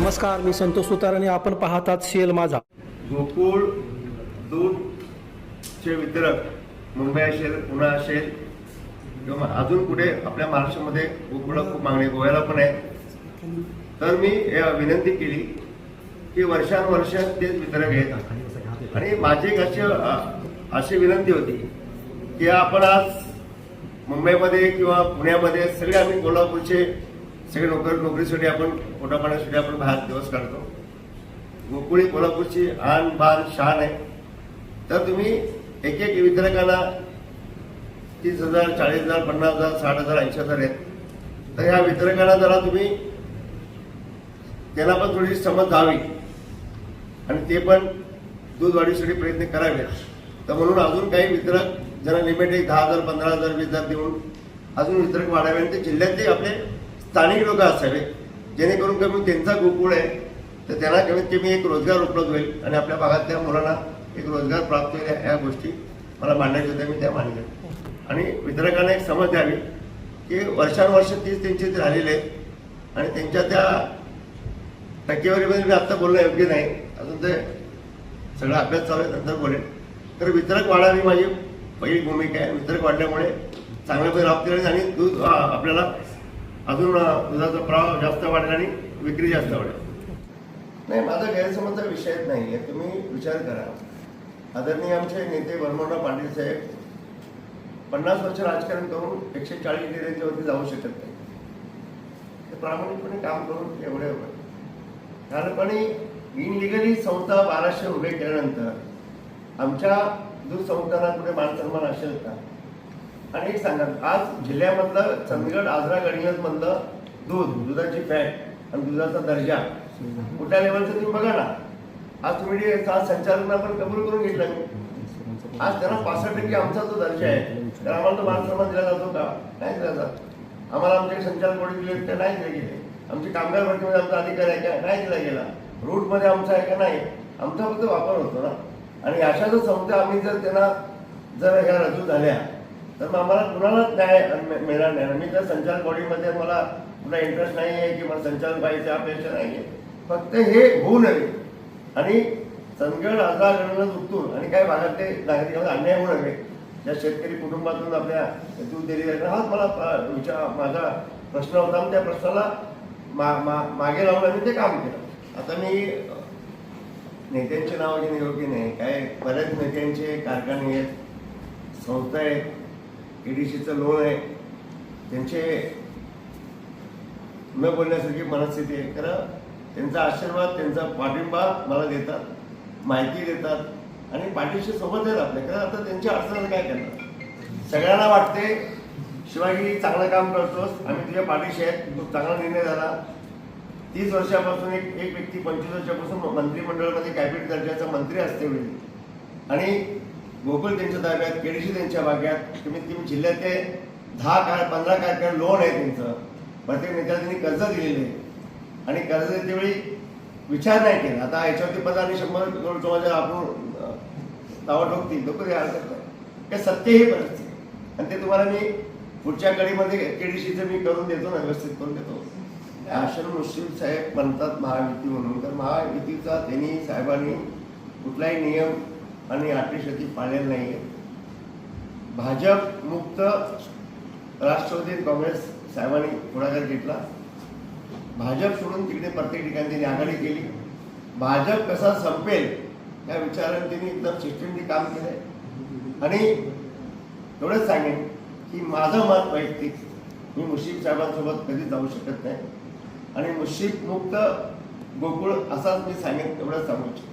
नमस्कार, मी संतोष सुतार आणि आपण पाहतात शेल माझा. गोकुळ दूधचे वितरक मुंबई असेल, पुणे असेल किंवा अजून कुठे आपल्या महाराष्ट्रामध्ये गोकुळला खूप मागणी, गोव्याला पण आहे. तर मी विनंती केली की वर्षानुवर्ष तेच वितरक आहेत आणि माझी एक अशी विनंती होती की आपण आज मुंबईमध्ये किंवा पुण्यामध्ये सगळे आम्ही कोल्हापूरचे सगळे नोकरीसाठी आपण पोटापाण्यासाठी आपण बाहेर दिवस काढतो. गोकुळी कोल्हापूरची आन बान शान आहे. तर तुम्ही एक एक वितरकाला 30,000, 40,000, 50,000, 60,000, 80,000 आहेत. तर ह्या वितरकाला जरा तुम्ही त्यांना पण थोडी समज द्यावी आणि ते पण दूध वाढीसाठी प्रयत्न करावेत. तर म्हणून अजून काही वितरक ज्यांना लिमिट एक 10,000, 15,000, 20,000 देऊन अजून वितरक वाढावे आणि ते जिल्ह्यातले आपले स्थानिक लोक असावे, जेणेकरून कमी त्यांचा गोकुळ आहे तर त्यांना कमीत कमी एक रोजगार उपलब्ध होईल आणि आपल्या भागातल्या मुलांना एक रोजगार प्राप्त होईल. ह्या गोष्टी मला मांडायच्या होत्या, मी त्या मांडल्या. आणि वितरकांना एक समज द्यावी की वर्षानुवर्ष तीच त्यांचे झालेले आहेत आणि त्यांच्या त्या टक्केवारीमध्ये मी आत्ता बोलणं योग्य नाही, अजून ते सगळा अभ्यास चालू आहे, नंतर बोलेन. तर वितरक वाढावी माझी पहिली भूमिका आहे. वितरक वाढल्यामुळे चांगल्यापैकी राबतील आणि दूध आपल्याला अजून दुधाचा प्रवाह जास्त वाढेल आणि विक्री जास्त वाढेल. नाही, माझा गैरसमजचा विषयच नाही आहे. तुम्ही विचार करा, आदरणीय आमचे नेते वर्मोडराव पाटील साहेब 50 वर्ष राजकारण करून 140 डेअरींच्यावरती जाऊ शकत नाही. ते प्रामाणिकपणे काम करून एवढे कालपणे इनलिगली संस्था 1200 उभे केल्यानंतर आमच्या दूध संस्थांना कुठे मान सन्मान असेल का? आणि एक सांगा, आज जिल्ह्यामधलं चंदगड, आजरा, गडिंग्लज मधलं दुधाची फॅट आणि दुधाचा दर्जा कुठल्या लेवलचं तुम्ही बघा ना. आज तुम्ही संचालकांना पण कबूल करून घेतलं मी. आज त्यांना 65% आमचा जो दर्जा आहे तर आम्हाला तो मान सन्मान दिला जातो का? नाही दिला जात. आम्हाला आमचे संचालक बोर्ड दिले ते नाही दिले गेले. आमचे कामगार भरतीमध्ये आमचा अधिकार आहे का? नाही दिला गेला. रूटमध्ये आमचा आहे का? नाही. आमचा फक्त वापर होतो ना. आणि अशा जर संस्था आम्ही जर ह्या रजू झाल्या तर मग आम्हाला कुणालाच न्याय मिळणार नाही. मी तर संचालक बॉडीमध्ये मला कुठला इंटरेस्ट नाही आहे की मला संचालक व्हायचं अपेक्षा नाही आहे. फक्त हे होऊ नये आणि चंदगड, आजरा, गडिंग्लज उठून आणि काही भागातले नागरिकांना अन्याय होऊ नये. ज्या शेतकरी कुटुंबातून आपल्या दूध दिली हाच मला माझा प्रश्न होता आणि त्या प्रश्नाला मागे लावून आम्ही ते काम केलं. आता मी नेत्यांचे नाव घेणे योग्य नाही. काय बऱ्याच नेत्यांचे कारखाने आहेत, संस्था आहेत, EDCचं लोन आहे, त्यांचे न बोलण्यासारखी मनस्थिती आहे. खरं त्यांचा आशीर्वाद, त्यांचा पाठिंबा मला देतात, माहिती देतात आणि पाठीशी सोबत आहेत आपल्या. खरं आता त्यांच्या अडचणीला काय करणार? सगळ्यांना वाटते शिवाजी चांगलं काम करतोस, आम्ही तुझ्या पाठीशी आहेत, खूप चांगला निर्णय झाला. 30 वर्षापासून एक व्यक्ती 25 वर्षापासून मंत्रिमंडळामध्ये कॅबिनेट दर्जाचा मंत्री असते वेळी आणि गोकुळ त्यांच्या ताब्यात, केडीसी त्यांच्या भाग्यात, कमीत कमी जिल्ह्यात 10-15 कारखाने लोन आहे त्यांचं. प्रत्येक नेत्याला त्यांनी कर्ज दिलेले आणि कर्ज देते वेळी विचार नाही केला. आता याच्यावरती 50 आणि 100 करोड जवळ आपण दावा ठोकतील लोक, ते हरकत नाही. हे सत्य ही परिस्थिती आणि ते तुम्हाला मी पुढच्या कडीमध्ये केडीसीचं मी करून देतो ना, व्यवस्थित करून देतो. आशर मुश्रीफ साहेब म्हणतात महायुती म्हणून, तर महायुतीचा त्यांनी साहेबांनी कुठलाही नियम आणि अटीशर्ती पाळलेला नाही आहे. भाजप मुक्त राष्ट्रवादी काँग्रेस साहेबांनी पुढाकार घेतला. भाजप सोडून तिकडे प्रत्येक ठिकाणी त्यांनी आघाडी केली. भाजप कसा संपेल या विचाराने त्यांनी एकदम सिस्टमनी काम केलंय. आणि एवढंच सांगेन की माझं मत वैयक्तिक, मी मुश्रीफ साहेबांसोबत कधी जाऊ शकत नाही आणि मुश्रीफ मुक्त गोकुळ असाच मी सांगेन, एवढंच सांगू इच्छितो.